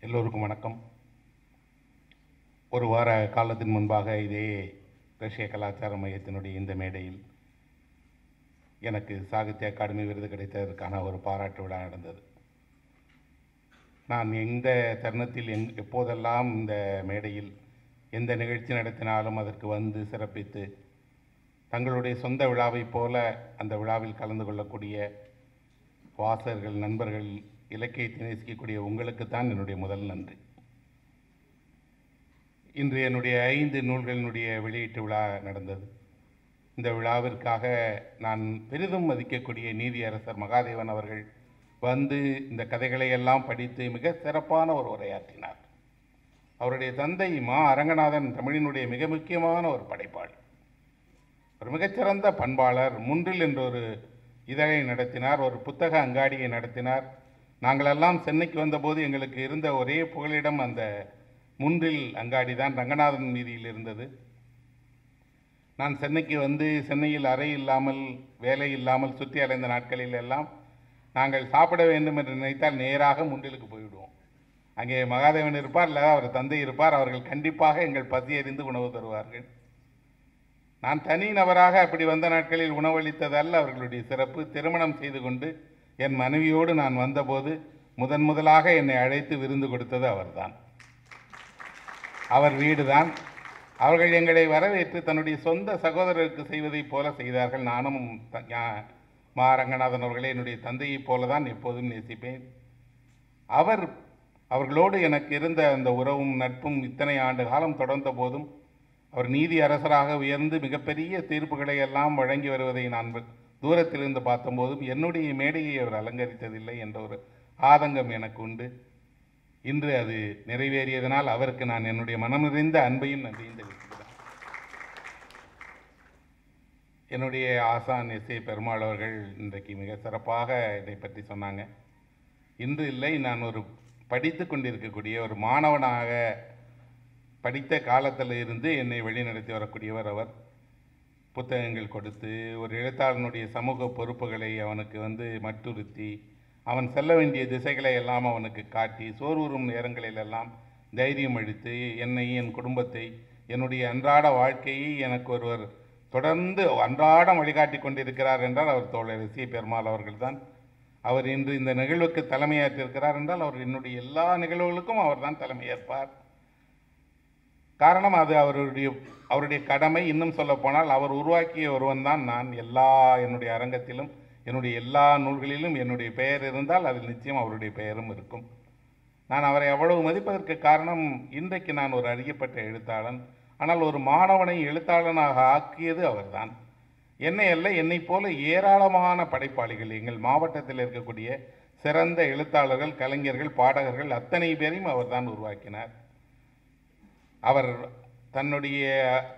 எல்லோருக்கும் வணக்கம். ஒரு வார காலத்தின் முன்பாக இதே ரஷ்ய கலாச்சார மையத்தினுடைய இந்த மேடையில் எனக்கு சாகித்ய அகாடமி விருது கிடைத்ததற்கான ஒரு பாராட்டு விழா நடந்தது. நான் எந்த தருணத்தில் எப்போதெல்லாம் இந்த மேடையில் எந்த நிகழ்ச்சி நடத்தினாலும் அதற்கு வந்து சிறப்பித்து தங்களுடைய சொந்த விழாவைப் போல அந்த விழாவில் கலந்து கொள்ளக்கூடிய வாசகர்கள், நண்பர்கள், இலக்கியத்தை நேசிக்கக்கூடிய உங்களுக்குத்தான் என்னுடைய முதல் நன்றி. இன்று என்னுடைய 5 நூல்களினுடைய வெளியீட்டு விழா நடந்தது. இந்த விழாவிற்காக நான் பெரிதும் மதிக்கக்கூடிய நீதியரசர் மகாதேவன் அவர்கள் வந்து இந்த கதைகளை எல்லாம் படித்து மிக சிறப்பான ஒரு உரையாற்றினார். அவருடைய தந்தை மா அரங்கநாதன் தமிழினுடைய மிக முக்கியமான ஒரு படைப்பாளி, ஒரு மிகச்சிறந்த பண்பாளர். முன்றில் என்ற ஒரு இதழை நடத்தினார், ஒரு புத்தக அங்காடியை நடத்தினார். நாங்களெல்லாம் சென்னைக்கு வந்தபோது எங்களுக்கு இருந்த ஒரே புகலிடம் அந்த முன்றில் அங்காடி தான், ரங்கநாதன் வீதியில் இருந்தது. நான் சென்னைக்கு வந்து சென்னையில் அறை இல்லாமல் வேலை இல்லாமல் சுற்றி அலைந்த நாட்களில் எல்லாம் நாங்கள் சாப்பிட வேண்டும் என்று நினைத்தால் நேராக முன்றிலுக்கு போய்விடுவோம். அங்கே மகாதேவன் இருப்பார், இல்லை அவர் தந்தை இருப்பார். அவர்கள் கண்டிப்பாக எங்கள் பசி அறிந்து உணவு தருவார்கள். நான் தனி நபராக அப்படி வந்த நாட்களில் உணவளித்ததல்ல அவர்களுடைய சிறப்பு. திருமணம் செய்து கொண்டு என் மனைவியோடு நான் வந்தபோது முதலாக என்னை அழைத்து விருந்து கொடுத்தது அவர்தான், அவர் வீடுதான். அவர்கள் எங்களை வரவேற்று தன்னுடைய சொந்த சகோதரருக்கு செய்வதைப் போல செய்தார்கள். நானும் மா ரங்கநாதன் அவர்களே என்னுடைய தந்தையைப் போல தான் எப்போதும் நேசிப்பேன். அவர்களோடு எனக்கு இருந்த அந்த உறவும் நட்பும் இத்தனை ஆண்டு காலம் தொடர்ந்த போதும் அவர் நீதி அரசராக உயர்ந்து மிகப்பெரிய தீர்ப்புகளை எல்லாம் வழங்கி வருவதை நான் தூரத்திலிருந்து பார்த்தபோதும் என்னுடைய மேடையை அவர் அலங்கரித்ததில்லை என்ற ஒரு ஆதங்கம் எனக்கு உண்டு. இன்று அது நிறைவேறியதனால் அவருக்கு நான் என்னுடைய மனம் நிறைந்த அன்பையும் நன்றியும் தெரிவிக்கிறேன். என்னுடைய ஆசான் எஸ்.ஏ. பெருமாள் அவர்கள் இன்றைக்கு மிக சிறப்பாக இதை பற்றி சொன்னாங்க. இன்று இல்லை, நான் ஒரு படித்து கொண்டிருக்கக்கூடிய ஒரு மாணவனாக படித்த காலத்தில் இருந்து என்னை வழிநடத்தி வரக்கூடியவர் அவர். புத்தகங்கள் கொடுத்து ஒரு எழுத்தாளனுடைய சமூக பொறுப்புகளை அவனுக்கு மட்டுறுத்தி அவன் செல்ல வேண்டிய திசைகளை எல்லாம் அவனுக்கு காட்டி சோர்வுறும் நேரங்களிலெல்லாம் தைரியம் அளித்து என்னை, என் குடும்பத்தை, என்னுடைய அன்றாட வாழ்க்கையை எனக்கு ஒருவர் தொடர்ந்து அன்றாடம் வழிகாட்டி கொண்டிருக்கிறார் என்றால் அவர் தோழர் எஸ்.ஏ. பெருமாள் அவர்கள்தான். அவர் இன்று இந்த நிகழ்வுக்கு தலைமையேற்றிருக்கிறார் என்றால் அவர் என்னுடைய எல்லா நிகழ்வுகளுக்கும் அவர்தான் தலைமையேற்பார். காரணம் அது அவருடைய கடமை. இன்னும் சொல்ல போனால் அவர் உருவாக்கிய ஒருவன் தான் நான். என்னுடைய அரங்கத்திலும் என்னுடைய எல்லா நூல்களிலும் என்னுடைய பெயர் இருந்தால் அதில் நிச்சயம் அவருடைய பெயரும் இருக்கும். நான் அவரை அவ்வளவு மதிப்பதற்கு காரணம், இன்றைக்கு நான் ஒரு அறியப்பட்ட எழுத்தாளன், ஆனால் ஒரு மாணவனை எழுத்தாளனாக ஆக்கியது அவர்தான். என்னை அல்ல, என்னை போல ஏராளமான படைப்பாளிகள் எங்கள் மாவட்டத்தில் இருக்கக்கூடிய சிறந்த எழுத்தாளர்கள், கலைஞர்கள், பாடகர்கள் அத்தனை பேரையும் அவர்தான் உருவாக்கினார். அவர்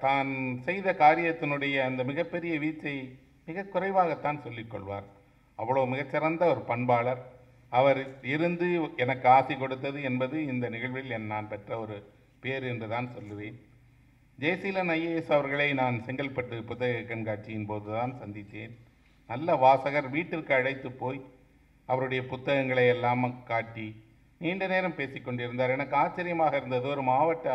தான் செய்த காரியத்தினுடைய அந்த மிகப்பெரிய வீச்சை மிக குறைவாகத்தான் சொல்லிக்கொள்வார். அவ்வளோ மிகச்சிறந்த ஒரு பண்பாளர். அவர் இருந்து எனக்கு ஆசி கொடுத்தது என்பது இந்த நிகழ்வில் நான் பெற்ற ஒரு பேர் என்று தான் சொல்லுவேன். ஜெயசீலன் ஐஏஎஸ் அவர்களை நான் செங்கல்பட்டு புத்தக கண்காட்சியின் போது தான் சந்தித்தேன். நல்ல வாசகர். வீட்டிற்கு அழைத்து போய் அவருடைய புத்தகங்களை எல்லாம் காட்டி நீண்ட நேரம் பேசிக்கொண்டிருந்தார். எனக்கு ஆச்சரியமாக இருந்தது. ஒரு மாவட்ட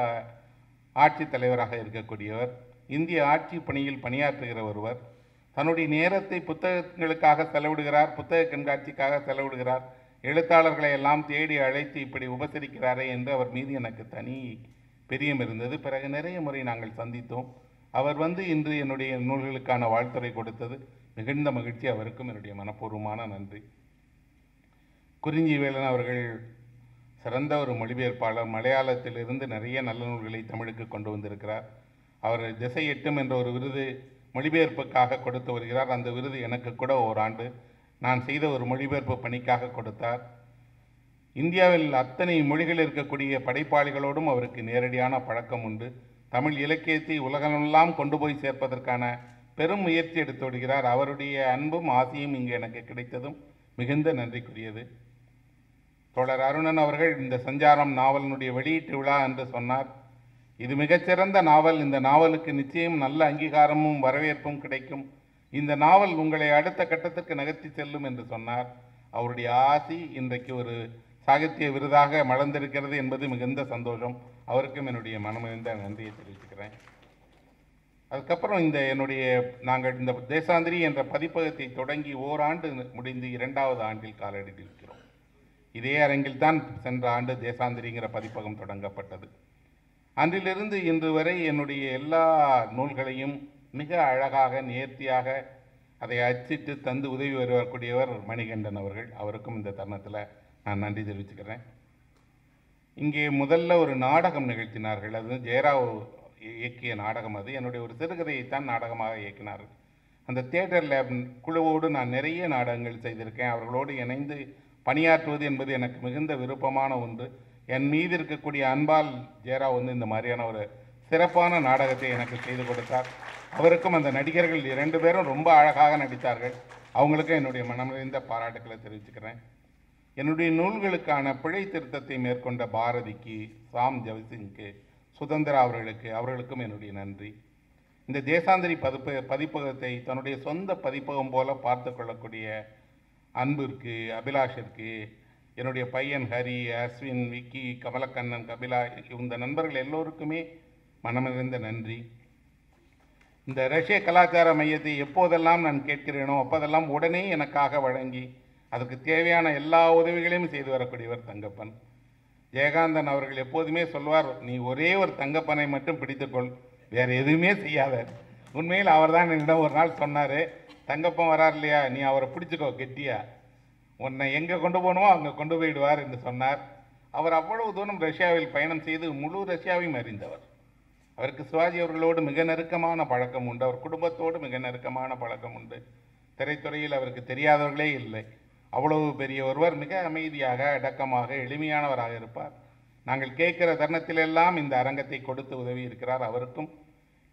ஆட்சித்தலைவராக இருக்கக்கூடியவர், இந்திய ஆட்சி பணியில் பணியாற்றுகிற ஒருவர், தன்னுடைய நேரத்தை புத்தகங்களுக்காக செலவிடுகிறார், புத்தக கண்காட்சிக்காக செலவிடுகிறார், எழுத்தாளர்களை எல்லாம் தேடி அழைத்து இப்படி உபசரிக்கிறாரே என்று அவர் மீது எனக்கு தனி பிரியம் இருந்தது. பிறகு நிறைய முறை நாங்கள் சந்தித்தோம். அவர் இன்று என்னுடைய நூல்களுக்கான வாழ்த்துரை கொடுத்தது மிகுந்த மகிழ்ச்சி. அவருக்கும் என்னுடைய மனப்பூர்வமான நன்றி. குறிஞ்சி வேலன் அவர்கள் சிறந்த ஒரு மொழிபெயர்ப்பாளர். மலையாளத்திலிருந்து நிறைய நல்ல நூல்களை தமிழுக்கு கொண்டு வந்திருக்கிறார். அவர் திசை எட்டும் என்ற ஒரு விருது மொழிபெயர்ப்புக்காக கொடுத்து வருகிறார். அந்த விருது எனக்கு கூட ஓராண்டு நான் செய்த ஒரு மொழிபெயர்ப்பு பணிக்காக கொடுத்தார். இந்தியாவில் அத்தனை மொழிகள் இருக்கக்கூடிய படைப்பாளிகளோடும் அவருக்கு நேரடியான பழக்கம் உண்டு. தமிழ் இலக்கியத்தை உலகமெல்லாம் கொண்டு போய் சேர்ப்பதற்கான பெரும் முயற்சி எடுத்து வருகிறார். அவருடைய அன்பும் ஆசையும் இங்கு எனக்கு கிடைத்ததும் மிகுந்த நன்றிக்குரியது. தோழர் அருணன் அவர்கள் இந்த சஞ்சாரம் நாவலினுடைய வெளியீட்டு விழா என்று சொன்னார். இது மிகச்சிறந்த நாவல். இந்த நாவலுக்கு நிச்சயம் நல்ல அங்கீகாரமும் வரவேற்பும் கிடைக்கும். இந்த நாவல் உங்களை அடுத்த கட்டத்திற்கு நகர்த்தி செல்லும் என்று சொன்னார். அவருடைய ஆசி இன்றைக்கு ஒரு சாகித்ய விருதாக மலர்ந்திருக்கிறது என்பது மிகுந்த சந்தோஷம். அவருக்கும் என்னுடைய மனமிருந்த நன்றியை தெரிவிச்சுக்கிறேன். அதுக்கப்புறம் நாங்கள் இந்த தேசாந்திரி என்ற பதிப்பகத்தை தொடங்கி ஓராண்டு முடிந்து 2வது ஆண்டில் காலடியில் இருக்கிறோம். இதே அரங்கில் தான் சென்ற ஆண்டு தேசாந்திரிங்கிற பதிப்பகம் தொடங்கப்பட்டது. அன்றிலிருந்து இன்று வரை என்னுடைய எல்லா நூல்களையும் மிக அழகாக நேர்த்தியாக அதை அச்சிட்டு தந்து உதவி வரக்கூடியவர் மணிகண்டன் அவர்கள். அவருக்கும் இந்த தருணத்தில் நான் நன்றி தெரிவிச்சுக்கிறேன். இங்கே முதல்ல ஒரு நாடகம் நிகழ்த்தினார்கள். அது ஜெயராவ் இயக்கிய நாடகம். அது என்னுடைய ஒரு சிறுகதையைத்தான் நாடகமாக இயக்கினார்கள். அந்த தியேட்டர் லேப் குழுவோடு நான் நிறைய நாடகங்கள் செய்திருக்கேன். அவர்களோடு இணைந்து பணியாற்றுவது என்பது எனக்கு மிகுந்த விருப்பமான ஒன்று. என் மீது இருக்கக்கூடிய அன்பால் ஜெயராவ் இந்த மாதிரியான ஒரு சிறப்பான நாடகத்தை எனக்கு செய்து கொடுத்தார். அவருக்கும் அந்த நடிகர்கள் 2 பேரும் ரொம்ப அழகாக நடித்தார்கள். அவங்களுக்கும் என்னுடைய மனமிருந்த பாராட்டுக்களை தெரிவிச்சுக்கிறேன். என்னுடைய நூல்களுக்கான பிழை திருத்தத்தை மேற்கொண்ட பாரதிக்கு, சாம் ஜவசிங்க்கு, சுதந்திரா அவர்களுக்கும் என்னுடைய நன்றி. இந்த தேசாந்திரி பதிப்பகத்தை தன்னுடைய சொந்த பதிப்பகம் போல பார்த்து கொள்ளக்கூடிய அன்பிற்கு, அபிலாஷிற்கு, என்னுடைய பையன் ஹரி, அஸ்வின், விக்கி, கமலக்கண்ணன், கபிலா, இந்த நண்பர்கள் எல்லோருக்குமே மனமிருந்த நன்றி. இந்த ரஷ்ய கலாச்சார மையத்தை எப்போதெல்லாம் நான் கேட்கிறேனோ அப்போதெல்லாம் உடனே எனக்காக வழங்கி அதற்கு தேவையான எல்லா உதவிகளையும் செய்து வரக்கூடியவர் தங்கப்பன். ஜெயகாந்தன் அவர்கள் எப்போதுமே சொல்வார், நீ ஒரே ஒரு தங்கப்பனை மட்டும் பிடித்துக்கொள், வேறு எதுவுமே செய்யாத. உண்மையில் அவர் தான் என்னிடம் ஒரு நாள் சொன்னார், தங்கப்பன் வரார் இல்லையா, நீ அவரை பிடிச்சிக்கோ கெட்டியா, உன்னை எங்கே கொண்டு போகணுமோ அங்கே கொண்டு போயிடுவார் என்று சொன்னார். அவர் அவ்வளவு தூரம் ரஷ்யாவில் பயணம் செய்து முழு ரஷ்யாவையும் அறிந்தவர். அவருக்கு சிவாஜி அவர்களோடு மிக நெருக்கமான பழக்கம் உண்டு. அவர் குடும்பத்தோடு மிக நெருக்கமான பழக்கம் உண்டு. திரைத்துறையில் அவருக்கு தெரியாதவர்களே இல்லை. அவ்வளவு பெரிய ஒருவர், மிக அமைதியாக, அடக்கமாக, எளிமையானவராக இருப்பார். நாங்கள் கேட்கிற தருணத்திலெல்லாம் இந்த அரங்கத்தை கொடுத்து உதவி இருக்கிறார். அவருக்கும்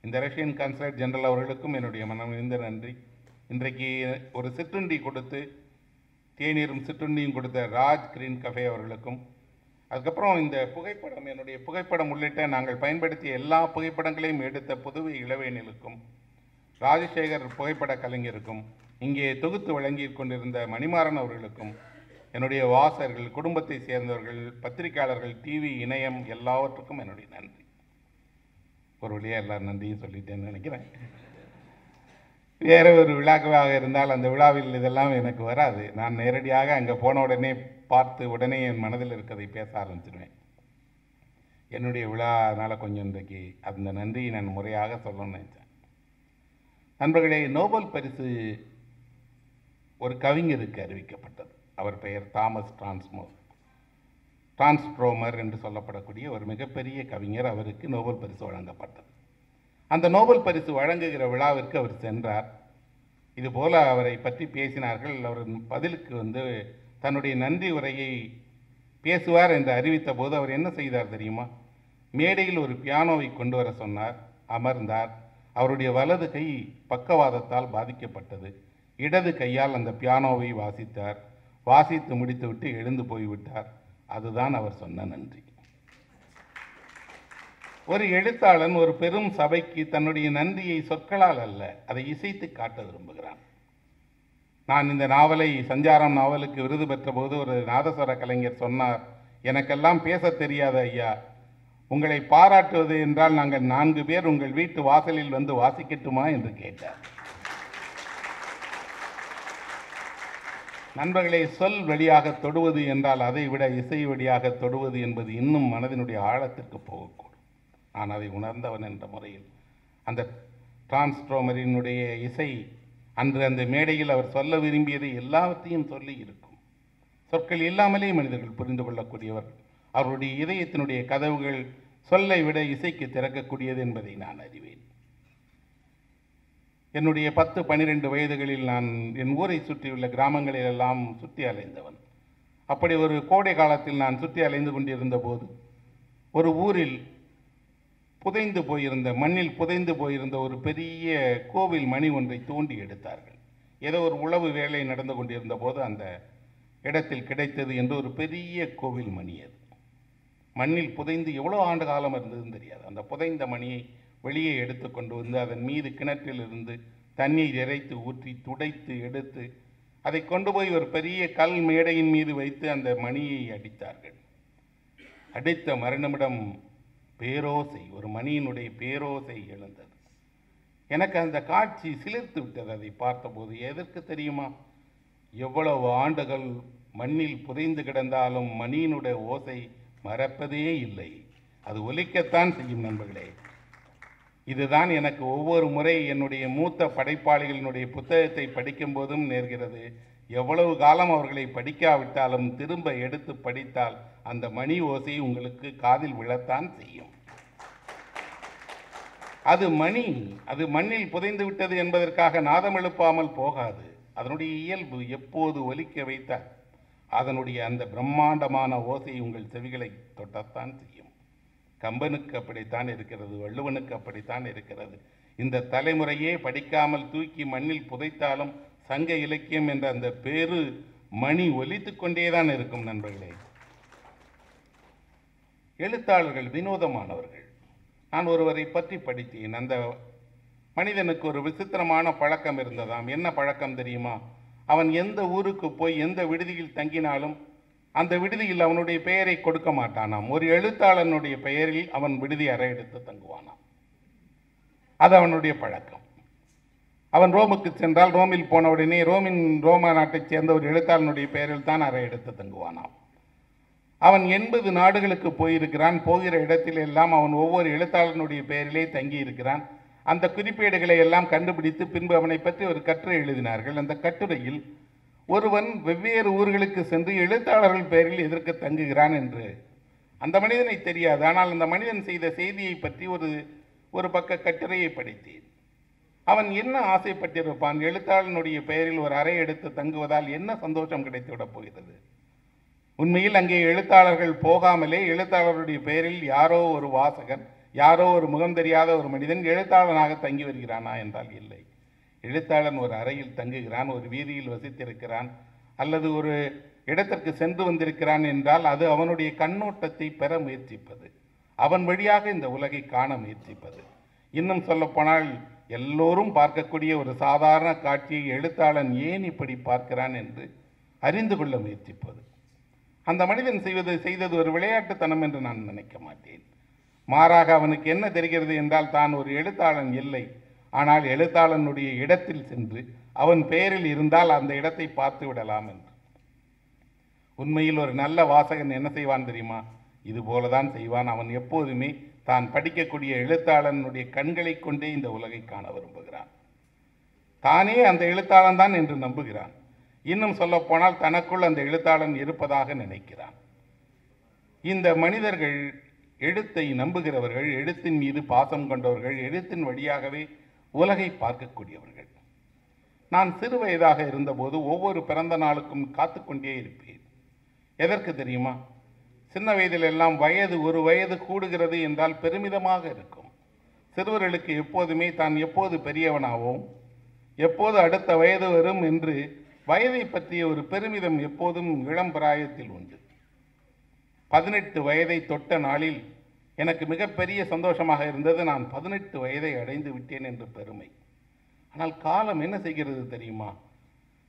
இந்த ரஷ்யன் கான்சுலேட் ஜெனரல் அவர்களுக்கும் என்னுடைய மனமிருந்த நன்றி. இன்றைக்கு ஒரு சிற்றுண்டி கொடுத்து, தேநீரும் சிற்றுண்டியும் கொடுத்த ராஜ் கிரீன் கஃபே அவர்களுக்கும், அதுக்கப்புறம் இந்த புகைப்படம், என்னுடைய புகைப்படம் உள்ளிட்ட நாங்கள் பயன்படுத்திய எல்லா புகைப்படங்களையும் எடுத்த புதுவை இளவேனிலுக்கும், ராஜசேகர் புகைப்பட கலைஞருக்கும், இங்கே தொகுத்து வழங்கி கொண்டிருந்த மணிமாறன் அவர்களுக்கும், என்னுடைய வாசகர்கள், குடும்பத்தை சேர்ந்தவர்கள், பத்திரிகையாளர்கள், டிவி, இணையம் எல்லாவற்றுக்கும் என்னுடைய நன்றி. ஒரு வழியாக எல்லாரும் நன்றியும் சொல்லிட்டேன்னு நினைக்கிறேன். வேறு ஒரு விழாவாக இருந்தால் அந்த விழாவில் இதெல்லாம் எனக்கு வராது. நான் நேரடியாக அங்கே போன உடனே பார்த்து உடனே என் மனதில் இருக்கிறதை பேச ஆரம்பிச்சிடுவேன். என்னுடைய விழா அதனால் கொஞ்சம் இன்றைக்கு அந்த நன்றியை நான் முறையாக சொல்லணும்னு நினைச்சேன். நண்பர்களே, நோபல் பரிசு ஒரு கவிஞருக்கு அறிவிக்கப்பட்டது. அவர் பெயர் தாமஸ் டிரான்ஸ்ட்ரோமர் என்று சொல்லப்படக்கூடிய ஒரு மிகப்பெரிய கவிஞர். அவருக்கு நோபல் பரிசு வழங்கப்பட்டது. அந்த நோபல் பரிசு வழங்குகிற விழாவிற்கு அவர் சென்றார். இதுபோல் அவரை பற்றி பேசினார்கள். அவர் பதிலுக்கு தன்னுடைய நன்றி உரையை பேசுவார் என்று அறிவித்த போது அவர் என்ன செய்தார் தெரியுமா? மேடையில் ஒரு பியானோவை கொண்டு வர சொன்னார். அமர்ந்தார். அவருடைய வலது கை பக்கவாதத்தால் பாதிக்கப்பட்டது. இடது கையால் அந்த பியானோவை வாசித்தார். வாசித்து முடித்துவிட்டு எழுந்து போய்விட்டார். அதுதான் அவர் சொன்ன நன்றி. ஒரு எழுத்தாளன் ஒரு பெரும் சபைக்கு தன்னுடைய நன்றியை சொற்களால் அல்ல, அதை இசைத்து காட்ட விரும்புகிறான். நான் இந்த நாவலை, சஞ்சாரம் நாவலுக்கு விருது பெற்ற போது ஒரு நாதஸ்வர கலைஞர் சொன்னார், எனக்கெல்லாம் பேச தெரியாத ஐயா, உங்களை பாராட்டுவது என்றால் நாங்கள் 4 பேர் உங்கள் வீட்டு வாசலில் வந்து வாசிக்கட்டுமா என்று கேட்டார். நண்பர்களை, சொல் வழியாக தொடுவது என்றால் அதை விட இசை வழியாக தொடுவது என்பது இன்னும் மனதினுடைய ஆழத்திற்கு போகக்கூடும். நான் அதை உணர்ந்தவன் என்ற முறையில் அந்த டிரான்ஸ்ட்ரோமரினுடைய இசை அன்று அந்த மேடையில் அவர் சொல்ல விரும்பியதை எல்லாவற்றையும் சொல்லி இருக்கும். சொற்கள் இல்லாமலே மனிதர்கள் புரிந்து கொள்ளக்கூடியவர். அவருடைய இதயத்தினுடைய கதவுகள் சொல்லை விட இசைக்கு திறக்கக்கூடியது என்பதை நான் அறிவேன். என்னுடைய 10-12 வயதுகளில் நான் என் ஊரை சுற்றியுள்ள கிராமங்களில் எல்லாம் சுற்றி அலைந்தவன். அப்படி ஒரு கோடை காலத்தில் நான் சுற்றி அலைந்து கொண்டிருந்த போது ஒரு ஊரில் புதைந்து போயிருந்த, மண்ணில் புதைந்து போயிருந்த ஒரு பெரிய கோவில் மணி ஒன்றை தோண்டி எடுத்தார்கள். ஏதோ ஒரு உழவு வேலை நடந்து கொண்டிருந்த போது அந்த இடத்தில் கிடைத்தது என்று ஒரு பெரிய கோவில் மணி. அது மண்ணில் புதைந்து எவ்வளோ ஆண்டு காலம் இருந்ததுன்னு தெரியாது. அந்த புதைந்த மணியை வெளியே எடுத்து கொண்டு வந்து அதன் மீது கிணற்றில் இருந்து தண்ணீர் இறைத்து ஊற்றி துடைத்து எடுத்து அதை கொண்டு போய் ஒரு பெரிய கல் மேடையின் மீது வைத்து அந்த மணியை அடித்தார்கள். அடித்த மறுநிமிடம் பேரோசை, ஒரு மணியினுடைய பேரோசை எழுந்தது. எனக்கு அந்த காட்சி சிலிர்த்து விட்டது. அதை பார்த்தபோது எதற்கு தெரியுமா? எவ்வளவு ஆண்டுகள் மண்ணில் புதைந்து கிடந்தாலும் மணியினுடைய ஓசை மறப்பதே இல்லை, அது ஒலிக்கத்தான் செய்யும் நண்பர்களே. இதுதான் எனக்கு ஒவ்வொரு முறை என்னுடைய மூத்த படைப்பாளிகளினுடைய புத்தகத்தை படிக்கும் போதும் நேர்கிறது. எவ்வளவு காலம் அவர்களை படிக்காவிட்டாலும் திரும்ப எடுத்து படித்தால் அந்த மணி ஓசை உங்களுக்கு காதில் விழத்தான் செய்யும். அது மணி, அது மண்ணில் புதைந்து விட்டது என்பதற்காக நாதம் எழுப்பாமல் போகாது. அதனுடைய இயல்பு எப்போது ஒலிக்க வைத்தால் அதனுடைய அந்த பிரம்மாண்டமான ஓசை உங்கள் செவிகளை தொட்டத்தான் செய்யும். கம்பனுக்கு அப்படித்தான் இருக்கிறது, வள்ளுவனுக்கு அப்படித்தான் இருக்கிறது. இந்த தலைமுறையே படிக்காமல் தூக்கி மண்ணில் புதைத்தாலும் சங்க இலக்கியம் என்ற அந்த பேரு மணி ஒலித்து கொண்டேதான் இருக்கும் நண்பர்களே. எழுத்தாளர்கள் வினோதமானவர்கள். நான் ஒருவரை பற்றி படித்தேன். அந்த மனிதனுக்கு ஒரு விசித்திரமான பழக்கம் இருந்ததாம். என்ன பழக்கம் தெரியுமா? அவன் எந்த ஊருக்கு போய் எந்த விடுதியில் தங்கினாலும் அந்த விடுதியில் அவனுடைய பெயரை கொடுக்க மாட்டானாம். ஒரு எழுத்தாளனுடைய பெயரில் அவன் விடுதி அறை எடுத்து தங்குவானாம். அது அவனுடைய பழக்கம். அவன் ரோமுக்கு சென்றால் ரோமில் போனவுடனே ரோம நாட்டைச் சேர்ந்த ஒரு எழுத்தாளனுடைய பெயரில் தான் அறை எடுத்து தங்குவானாம். அவன் 80 நாடுகளுக்கு போயிருக்கிறான். போகிற இடத்தில் எல்லாம் அவன் ஒவ்வொரு எழுத்தாளனுடைய பெயரிலே தங்கி இருக்கிறான். அந்த குறிப்பேடுகளை எல்லாம் கண்டுபிடித்து பின்பு அவனை பற்றி ஒரு கட்டுரை எழுதினார்கள். அந்த கட்டுரையில் ஒருவன் வெவ்வேறு ஊர்களுக்கு சென்று எழுத்தாளர்கள் பெயரில் எதற்கு தங்குகிறான் என்று அந்த மனிதனை தெரியாது. ஆனால் அந்த மனிதன் செய்த செய்தியை பற்றி ஒரு பக்க கட்டுரையை படித்தேன். அவன் என்ன ஆசைப்பட்டிருப்பான்? எழுத்தாளனுடைய பெயரில் ஒரு அறை எடுத்து தங்குவதால் என்ன சந்தோஷம் கிடைத்துவிடப் போகிறது? உண்மையில் அங்கே எழுத்தாளர்கள் போகாமலே எழுத்தாளருடைய பெயரில் யாரோ ஒரு வாசகன், யாரோ ஒரு முகம் தெரியாத ஒரு மனிதன் எழுத்தாளனாக தங்கி வருகிறானா என்றால் இல்லை. எழுத்தாளன் ஒரு அறையில் தங்குகிறான், ஒரு வீதியில் வசித்திருக்கிறான், அல்லது ஒரு இடத்திற்கு சென்று வந்திருக்கிறான் என்றால் அது அவனுடைய கண்ணோட்டத்தை பெற முயற்சிப்பது, அவன் வழியாக இந்த உலகை காண முயற்சிப்பது. இன்னும் சொல்லப்போனால் எல்லோரும் பார்க்கக்கூடிய ஒரு சாதாரண காட்சியை எழுத்தாளன் ஏன் இப்படி பார்க்கிறான் என்று அறிந்து கொள்ள முயற்சிப்பது. அந்த மனிதன் செய்தது ஒரு விளையாட்டுத்தனம் என்று நான் நினைக்க மாட்டேன். மாறாக அவனுக்கு என்ன தெரிகிறது என்றால் தான் ஒரு எழுத்தாளன் இல்லை, ஆனால் எழுத்தாளனுடைய இடத்தில் சென்று அவன் பெயரில் இருந்தால் அந்த இடத்தை பார்த்து விடலாம் என்று. உண்மையில் ஒரு நல்ல வாசகன் என்ன செய்வான் தெரியுமா? இது போலதான் செய்வான். அவன் எப்போதுமே தான் படிக்கக்கூடிய எழுத்தாளனுடைய கண்களை கொண்டே இந்த உலகை காண விரும்புகிறான். தானே அந்த எழுத்தாளன் தான் என்று நம்புகிறான். இன்னும் சொல்லப்போனால் தனக்குள் அந்த எழுத்தாளன் இருப்பதாக நினைக்கிறான். இந்த மனிதர்கள் எழுத்தை நம்புகிறவர்கள், எழுத்தின் மீது பாசம் கொண்டவர்கள், எழுத்தின் வழியாகவே உலகை பார்க்கக்கூடியவர்கள். நான் சிறு வயதாக இருந்தபோது ஒவ்வொரு பிறந்த நாளுக்கும் காத்து கொண்டே இருப்பேன். எதற்கு தெரியுமா? சின்ன வயதில் எல்லாம் ஒரு வயது கூடுகிறது என்றால் பெருமிதமாக இருக்கும். சிறுவர்களுக்கு எப்போதுமே தான் எப்போது பெரியவனாவோம், எப்போது அடுத்த வயது வரும் என்று வயதை பற்றிய ஒரு பெருமிதம் எப்போதும் இளம் பிராயத்தில் உண்டு. 18 வயதை தொட்ட நாளில் எனக்கு மிகப்பெரிய சந்தோஷமாக இருந்தது. நான் 18 வயதை அடைந்து விட்டேன் என்று பெருமை. ஆனால் காலம் என்ன செய்கிறது தெரியுமா?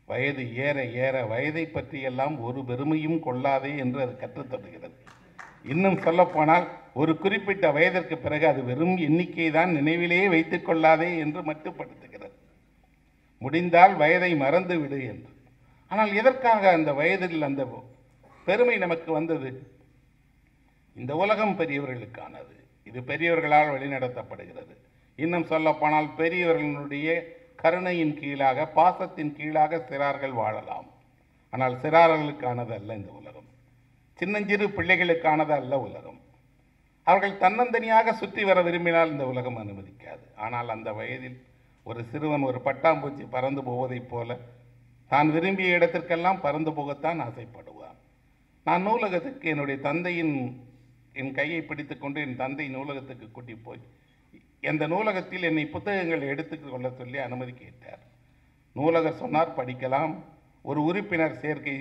வயது ஏற ஏற வயதை பற்றியெல்லாம் ஒரு பெருமையும் கொள்ளாதே என்று அது கற்றுத்தருகிறது. இன்னும் சொல்லப்போனால் ஒரு குறிப்பிட்ட வயதிற்கு பிறகு அது வெறும் எண்ணிக்கை தான், நினைவிலேயே வைத்துக் கொள்ளாதே என்று மட்டுப்படுத்துகிறது. முடிந்தால் வயதை மறந்து விடு என்று. ஆனால் எதற்காக அந்த வயதில் அந்த பெருமை நமக்கு வந்தது? இந்த உலகம் பெரியவர்களுக்கானது. இது பெரியவர்களால் வழிநடத்தப்படுகிறது. இன்னும் சொல்லப்போனால் பெரியவர்களுடைய கருணையின் கீழாக, பாசத்தின் கீழாக சிறார்கள் வாழலாம். ஆனால் சிறார்களுக்கானது அல்ல இந்த உலகம். சின்னஞ்சிறு பிள்ளைகளுக்கானது அல்ல உலகம். அவர்கள் தன்னந்தனியாக சுற்றி வர விரும்பினால் இந்த உலகம் அனுமதிக்காது. ஆனால் அந்த வயதில் ஒரு சிறுவன் ஒரு பட்டாம்பூச்சி பறந்து போவதைப் போல தான் விரும்பிய இடத்திற்கெல்லாம் பறந்து போகத்தான் ஆசைப்படுவான். நான் நூலகத்துக்கு என் கையை பிடித்து கொண்டு என் தந்தை நூலகத்துக்கு கூட்டி போய் அந்த நூலகத்தில் என்னை புத்தகங்கள் எடுத்துக்கொள்ள சொல்லி அனுமதி கேட்டார். நூலகர் சொன்னார், படிக்கலாம், ஒரு உறுப்பினர் சேர்க்கை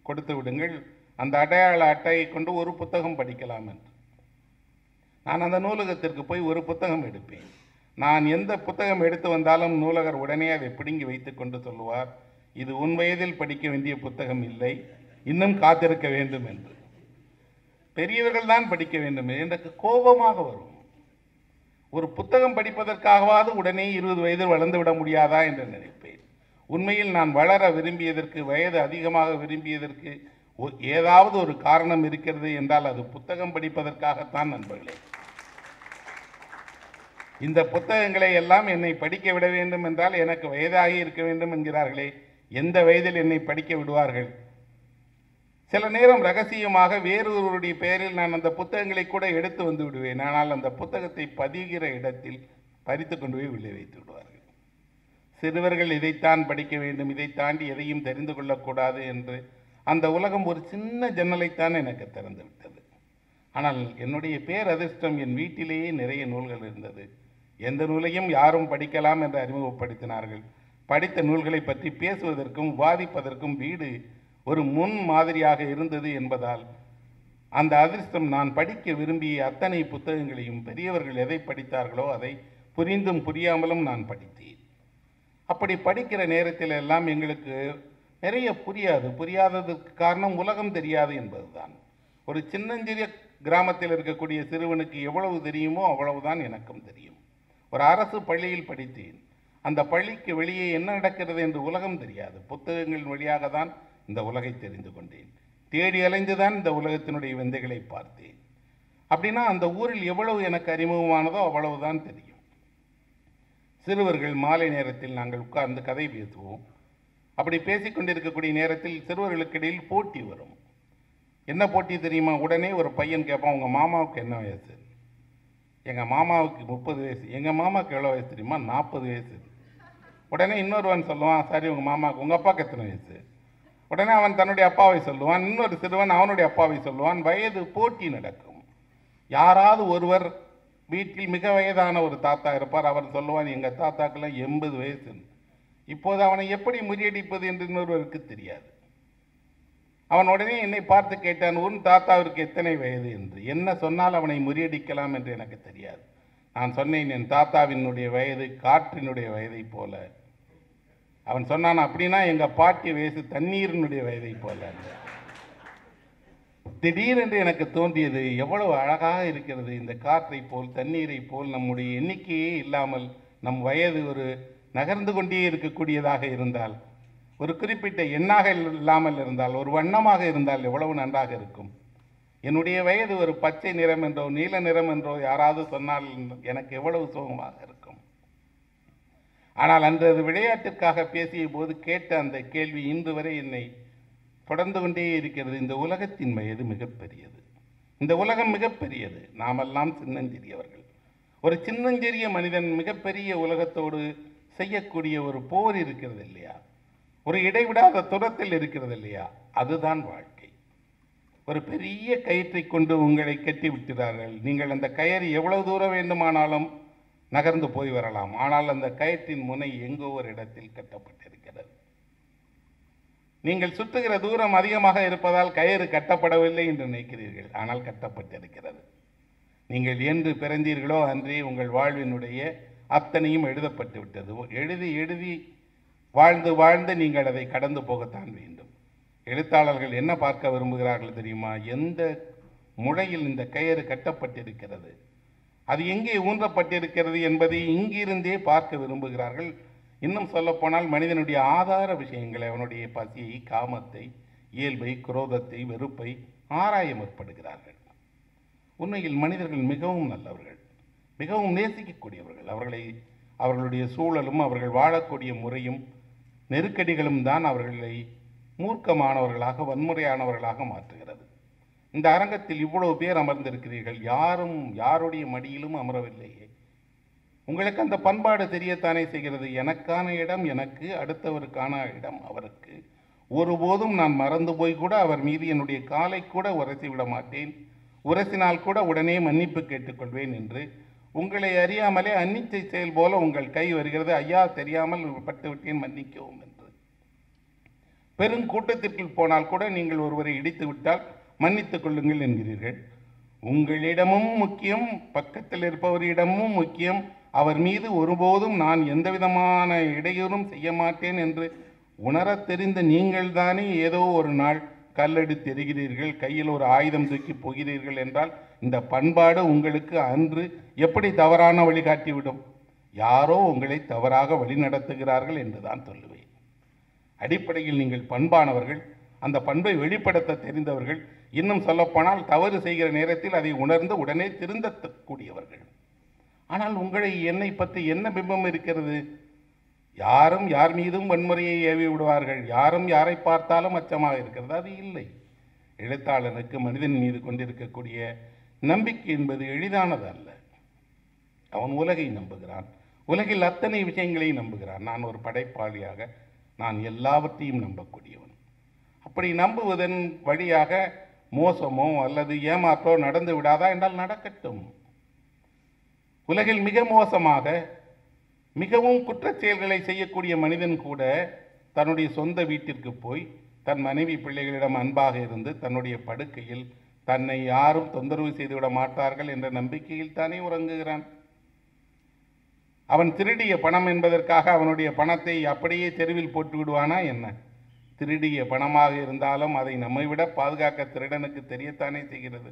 கொடுத்து விடுங்கள், அந்த அடையாள அட்டையை கொண்டு ஒரு புத்தகம் படிக்கலாம் என்று. நான் அந்த நூலகத்திற்கு போய் ஒரு புத்தகம் எடுப்பேன். நான் எந்த புத்தகம் எடுத்து வந்தாலும் நூலகர் உடனே அதை பிடுங்கி வைத்து கொண்டு சொல்லுவார், இது உன் வயதில் படிக்க வேண்டிய புத்தகம் இல்லை, இன்னும் காத்திருக்க வேண்டும் என்று. பெரியவர்கள் தான் படிக்க வேண்டும் எனக்கு கோபமாக வரும். ஒரு புத்தகம் படிப்பதற்காகவாவது உடனே 20 வயதில் வளர்ந்து விட முடியாதா என்று நினைப்பேன். உண்மையில் நான் வளர விரும்பியதற்கு, வயது அதிகமாக விரும்பியதற்கு ஏதாவது ஒரு காரணம் இருக்கிறது என்றால் அது புத்தகம் படிப்பதற்காகத்தான் நண்பர்களே. இந்த புத்தகங்களை எல்லாம் என்னை படிக்க விட வேண்டும் என்றால் எனக்கு வயதாகி இருக்க வேண்டும் என்கிறார்களே, எந்த வயதில் என்னை படிக்க விடுவார்கள்? சில நேரம் ரகசியமாக வேறொருவருடைய பெயரில் நான் அந்த புத்தகங்களை கூட எடுத்து வந்து விடுவேன். ஆனால் அந்த புத்தகத்தை பதிகிற இடத்தில் பறித்து கொண்டு போய் உள்ளே வைத்து விடுவார்கள். சிறுவர்கள் இதைத்தான் படிக்க வேண்டும், இதை தாண்டி எதையும் தெரிந்து கொள்ளக்கூடாது என்று அந்த உலகம் ஒரு சின்ன ஜன்னலைத்தான் எனக்கு திறந்து விட்டது. ஆனால் என்னுடைய பேரதிர்ஷ்டம், என் வீட்டிலேயே நிறைய நூல்கள் இருந்தது. எந்த நூலையும் யாரும் படிக்கலாம் என்று அறிமுகப்படுத்தினார்கள். படித்த நூல்களை பற்றி பேசுவதற்கும் வாதிப்பதற்கும் வீடு ஒரு முன் மாதிரியாக இருந்தது என்பதால் அந்த அதிர்ஷ்டம், நான் படிக்க விரும்பிய அத்தனை புத்தகங்களையும் பெரியவர்கள் எதை படித்தார்களோ அதை புரிந்தும் புரியாமலும் நான் படித்தேன். அப்படி படிக்கிற நேரத்தில் எல்லாம் எங்களுக்கு நிறைய புரியாததற்கு காரணம் உலகம் தெரியாது என்பதுதான். ஒரு சின்னஞ்சிறிய கிராமத்தில் இருக்கக்கூடிய சிறுவனுக்கு எவ்வளவு தெரியுமோ அவ்வளவுதான் எனக்கும் தெரியும். ஒரு அரசு பள்ளியில் படித்தேன். அந்த பள்ளிக்கு வெளியே என்ன நடக்கிறது என்று உலகம் தெரியாது. புத்தகங்கள் வழியாக தான் இந்த உலகை தெரிந்து கொண்டேன். தேடி அலைந்துதான் இந்த உலகத்தினுடைய விந்தைகளை பார்த்தேன். அப்படின்னா அந்த ஊரில் எவ்வளவு எனக்கு அறிமுகமானதோ அவ்வளவுதான் தெரியும். சிறுவர்கள் மாலை நேரத்தில் நாங்கள் உட்கார்ந்து கதை பேசுவோம். அப்படி பேசிக்கொண்டிருக்கக்கூடிய நேரத்தில் சிறுவர்களுக்கு இடையில் போட்டி வரும். என்ன போட்டி தெரியுமா? உடனே ஒரு பையன் கேட்பான், உங்கள் மாமாவுக்கு என்ன வயசு? எங்கள் மாமாவுக்கு 30 வயசு. எங்கள் மாமாவுக்கு எவ்வளோ வயசு தெரியுமா? 40 வயசு. உடனே இன்னொருவன் சொல்லுவான், சரி உங்கள் மாமாவுக்கு, உங்கள் அப்பாவுக்கு எத்தனை வயசு? உடனே அவன் தன்னுடைய அப்பாவை சொல்லுவான். இன்னொரு சிறுவன் அவனுடைய அப்பாவை சொல்லுவான். வயது போட்டி நடக்கும். யாராவது ஒருவர் வீட்டில் மிக வயதான ஒரு தாத்தா இருப்பார். அவர் சொல்லுவான், எங்கள் தாத்தாக்கெல்லாம் 80 வயசு. இப்போது அவனை எப்படி முறியடிப்பது என்று இன்னொருவருக்கு தெரியாது. அவன் உடனே என்னை பார்த்து கேட்டான், உன் தாத்தாவிற்கு எத்தனை வயது என்று. என்ன சொன்னால் அவனை முறியடிக்கலாம் என்று எனக்கு தெரியாது. நான் சொன்னேன், என் தாத்தாவினுடைய வயது காற்றினுடைய வயதை போல. அவன் சொன்னான், அப்படின்னா எங்கள் பாட்டி வயசு தண்ணீரினுடைய வயதை போல. திடீரென்று எனக்கு தோன்றியது, எவ்வளவு அழகாக இருக்கிறது இந்த காற்றை போல் தண்ணீரை போல் நம்முடைய எண்ணிக்கையே இல்லாமல் நம் வயது ஒரு நகர்ந்து கொண்டே இருக்கக்கூடியதாக இருந்தால், ஒரு குறிப்பிட்ட எண்ணாக இல்லாமல் இருந்தால், ஒரு வண்ணமாக இருந்தால் எவ்வளவு நன்றாக இருக்கும். என்னுடைய வயது ஒரு பச்சை நிறம் என்றோ நீல நிறம் என்றோ யாராவது சொன்னால் எனக்கு எவ்வளவு சுகமாக இருக்கும். ஆனால் அன்று அது விளையாட்டிற்காக பேசிய போது கேட்ட அந்த கேள்வி இன்று வரை என்னை தொடர்ந்து கொண்டே இருக்கிறது. இந்த உலகத்தின் வயது மிகப்பெரியது. இந்த உலகம் மிகப்பெரியது. நாமெல்லாம் சின்னஞ்சிறியவர்கள். ஒரு சின்னஞ்சிறிய மனிதன் மிகப்பெரிய உலகத்தோடு செய்யக்கூடிய ஒரு போர் இருக்கிறது இல்லையா? ஒரு இடைவிடாத தூரத்தில் இருக்கிறது இல்லையா? அதுதான் வாழ்க்கை. ஒரு பெரிய கயிற்றை கொண்டு உங்களை கட்டி விட்டுறார்கள். நீங்கள் அந்த கயிறு எவ்வளவு தூரம் வேண்டுமானாலும் நகர்ந்து போய் வரலாம். ஆனால் அந்த கயிற்றின் முனை எங்கோ ஒரு இடத்தில் கட்டப்பட்டிருக்கிறது. நீங்கள் சுற்றுகிற தூரம் அதிகமாக இருப்பதால் கயிறு கட்டப்படவில்லை என்று நினைக்கிறீர்கள். ஆனால் கட்டப்பட்டிருக்கிறது. நீங்கள் என்று பிறந்தீர்களோ அன்றே உங்கள் வாழ்வினுடைய அத்தனையும் எழுதப்பட்டு விட்டது. எழுதி எழுதி வாழ்ந்து வாழ்ந்து நீங்கள் அதை கடந்து போகத்தான் வேண்டும். எழுத்தாளர்கள் என்ன பார்க்க விரும்புகிறார்கள் தெரியுமா? எந்த முளையில் இந்த கயிறு கட்டப்பட்டிருக்கிறது, அது எங்கே ஊன்றப்பட்டிருக்கிறது என்பதை இங்கிருந்தே பார்க்க விரும்புகிறார்கள். இன்னும் சொல்லப்போனால் மனிதனுடைய ஆதார விஷயங்களை, அவனுடைய பசியை, காமத்தை, இயல்பை, குரோதத்தை, வெறுப்பை ஆராய முற்படுகிறார்கள். உண்மையில் மனிதர்கள் மிகவும் நல்லவர்கள், மிகவும் நேசிக்கக்கூடியவர்கள். அவர்களுடைய சூழலும் அவர்கள் வாழக்கூடிய முறையும் நெருக்கடிகளும் தான் அவர்களை மூர்க்கமானவர்களாக, வன்முறையானவர்களாக மாற்றுகிறது. இந்த அரங்கத்தில் இவ்வளவு பேர் அமர்ந்திருக்கிறீர்கள். யாரும் யாருடைய மடியிலும் அமரவில்லையே. உங்களுக்கு அந்த பண்பாடு தெரியத்தானே செய்கிறது. எனக்கான இடம் எனக்கு, அடுத்தவருக்கான இடம் அவருக்கு. ஒருபோதும் நான் மறந்து போய் கூட அவர் மீது என்னுடைய காலை கூட உரசி விட மாட்டேன். உரசினால் கூட உடனே மன்னிப்பு கேட்டுக்கொள்வேன் என்று உங்களை அறியாமலே அன்னிச்சை செயல் போல உங்கள் கை வருகிறது. ஐயா, தெரியாமல் பட்டுவிட்டேன், மன்னிக்கவும் என்று. பெருங்கூட்டத்திற்குள் போனால் கூட நீங்கள் ஒருவரை இடித்து விட்டால் மன்னித்துக் கொள்ளுங்கள் என்கிறீர்கள். உங்களிடமும் முக்கியம், பக்கத்தில் இருப்பவரிடமும் முக்கியம். அவர் மீது ஒருபோதும் நான் எந்த விதமான இடையூறும் செய்ய மாட்டேன் என்று உணரத் தெரிந்த நீங்கள் தானே ஏதோ ஒரு நாள் கல்லெடுத்து எறிகிறீர்கள், கையில் ஒரு ஆயுதம் தூக்கி போகிறீர்கள் என்றால் இந்த பண்பாடு உங்களுக்கு அன்று எப்படி தவறான வழிகாட்டிவிடும்? யாரோ உங்களை தவறாக வழிநடத்துகிறார்கள் என்றுதான் சொல்லுவேன். அடிப்படையில் நீங்கள் பண்பானவர்கள், அந்த பண்பை வெளிப்படுத்த தெரிந்தவர்கள், இன்னும் சொல்லப்போனால் தவறு செய்கிற நேரத்தில் அதை உணர்ந்து உடனே திருந்தக்கூடியவர்கள். ஆனால் உங்களை என்னை பற்றி என்ன பிம்பம் இருக்கிறது? யாரும் யார் மீதும் வன்முறையை ஏவி விடுவார்கள், யாரும் யாரை பார்த்தாலும் அச்சமாக இருக்கிறது. அது இல்லை. எழுத்தாளனுக்கு மனிதன் மீது கொண்டிருக்கக்கூடிய நம்பிக்கை என்பது எளிதானது அல்ல. அவன் உலகை நம்புகிறான், உலகில் அத்தனை விஷயங்களை நம்புகிறான். நான் ஒரு படைப்பாளியாக நான் எல்லாவற்றையும் நம்பக்கூடியவன். அப்படி நம்புவதன் வழியாக மோசமோ அல்லது ஏமாற்றோ நடந்து விடாதா என்றால் நடக்கட்டும். உலகில் மிக மோசமாக மிகவும் குற்றச் செயல்களை செய்யக்கூடிய மனிதன் கூட தன்னுடைய சொந்த வீட்டிற்கு போய் தன் மனைவி பிள்ளைகளிடம் அன்பாக இருந்து தன்னுடைய படுக்கையில் தன்னை யாரும் தொந்தரவு செய்துவிட மாட்டார்கள் என்ற நம்பிக்கையில் தானே உறங்குகிறான். அவன் திருடிய பணம் என்பதற்காக அவனுடைய பணத்தை அப்படியே தெருவில் போட்டு விடுவானா என்ன? திருடிய பணமாக இருந்தாலும் அதை நம்மை விட பாதுகாக்க திருடனுக்கு தெரியத்தானே செய்கிறது.